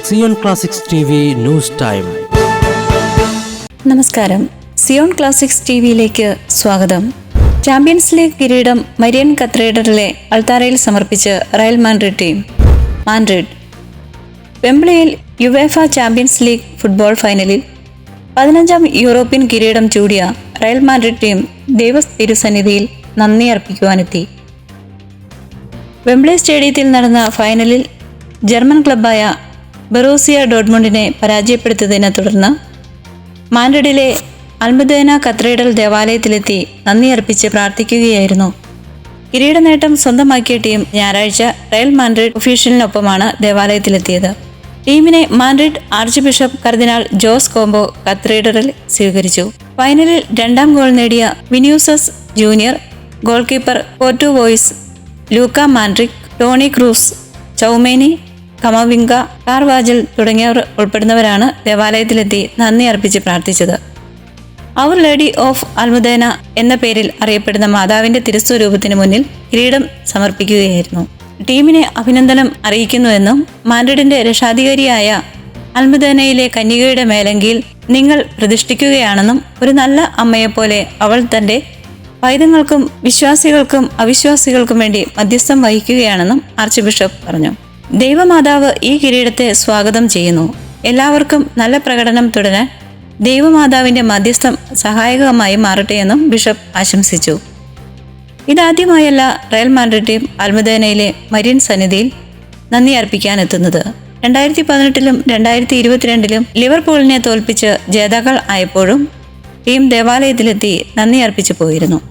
Zion classics TV news time. നമസ്കാരം, Zion classics ടിവിയിലേക്ക് സ്വാഗതം. ചാമ്പ്യൻസ് ലീഗ് കിരീടം മരിയൻ കത്തീഡ്രലിലെ അൾത്താരയിൽ സമർപ്പിച്ച് റയൽ മാഡ്രിഡ് ടീം. മാഡ്രിഡ് വെംബ്ലിയിൽ യുവേഫ ചാമ്പ്യൻസ് ലീഗ് ഫുട്ബോൾ ഫൈനലിൽ 15ാം യൂറോപ്യൻ കിരീടം ചൂടിയ റയൽ മാഡ്രിഡ് ടീം ദൈവ തിരുസന്നിധിയിൽ നന്ദി അർപ്പിക്കുവാനെത്തി. വെംബ്ലി സ്റ്റേഡിയത്തിൽ നടന്ന ഫൈനലിൽ ജർമ്മൻ ക്ലബ്ബായ ബൊറൂസിയ ഡോർട്ട്മുണ്ടിനെ പരാജയപ്പെടുത്തിയതിനെ തുടർന്ന് മാഡ്രിഡിലെ അൽമുദേന കത്തീഡ്രൽ ദേവാലയത്തിലെത്തി നന്ദി അർപ്പിച്ച് പ്രാർത്ഥിക്കുകയായിരുന്നു. കിരീട നേട്ടം സ്വന്തമാക്കിയ ടീം ഞായറാഴ്ച റയൽ മാഡ്രിഡ് ഒഫീഷ്യലിനൊപ്പമാണ് ദേവാലയത്തിലെത്തിയത്. ടീമിനെ മാഡ്രിഡ് ആർച്ച് ബിഷപ്പ് കർദിനാൾ ജോസ് കോംബോ കത്തീഡ്രലിൽ സ്വീകരിച്ചു. ഫൈനലിൽ 2ാം ഗോൾ നേടിയ വിനീഷ്യസ് ജൂനിയർ, ഗോൾ കീപ്പർ പോർട്ടോ വോയ്സ്, Luka Modric, Toni Kroos, Tchouameni, Camavinga, Carvajal തുടങ്ങിയവർ ഉൾപ്പെടുന്നവരാണ് ദേവാലയത്തിലെത്തി നന്ദി അർപ്പിച്ച് പ്രാർത്ഥിച്ചത്. അവർ ലേഡി ഓഫ് അൽമുദേന എന്ന പേരിൽ അറിയപ്പെടുന്ന മാതാവിന്റെ തിരുസ്വരൂപത്തിന് മുന്നിൽ കിരീടം സമർപ്പിക്കുകയായിരുന്നു. ടീമിനെ അഭിനന്ദനം അറിയിക്കുന്നുവെന്നും മാഡ്രിഡിന്റെ രക്ഷാധികാരിയായ അൽമുദേനയിലെ കന്യകയുടെ മേലങ്കിയിൽ നിങ്ങൾ പ്രതിഷ്ഠിക്കുകയാണെന്നും ഒരു നല്ല അമ്മയെപ്പോലെ അവൾ തന്റെ പൈതങ്ങൾക്കും വിശ്വാസികൾക്കും അവിശ്വാസികൾക്കും വേണ്ടി മധ്യസ്ഥം വഹിക്കുകയാണെന്നും ആർച്ച് ബിഷപ്പ് പറഞ്ഞു. ദൈവമാതാവ് ഈ കിരീടത്തെ സ്വാഗതം ചെയ്യുന്നു. എല്ലാവർക്കും നല്ല പ്രകടനം തുടരാൻ ദൈവമാതാവിന്റെ മധ്യസ്ഥം സഹായകമായി മാറട്ടെയെന്നും ബിഷപ്പ് ആശംസിച്ചു. ഇതാദ്യമായല്ല റയൽ മാഡ്രിഡ് ടീം അൽമുദേനയിലെ മരിയൻ സന്നിധിയിൽ നന്ദി അർപ്പിക്കാനെത്തുന്നത്. 2018-ലും 2022-ലും ലിവർപൂളിനെ തോൽപ്പിച്ച് ജേതാക്കൾ ആയപ്പോഴും ടീം ദേവാലയത്തിലെത്തി നന്ദി അർപ്പിച്ചു പോയിരുന്നു.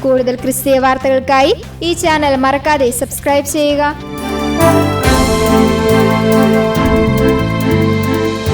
കൂടുതൽ ക്രിസ്തീയ വാർത്തകൾക്കായി ഈ ചാനൽ മറക്കാതെ സബ്സ്ക്രൈബ് ചെയ്യുക.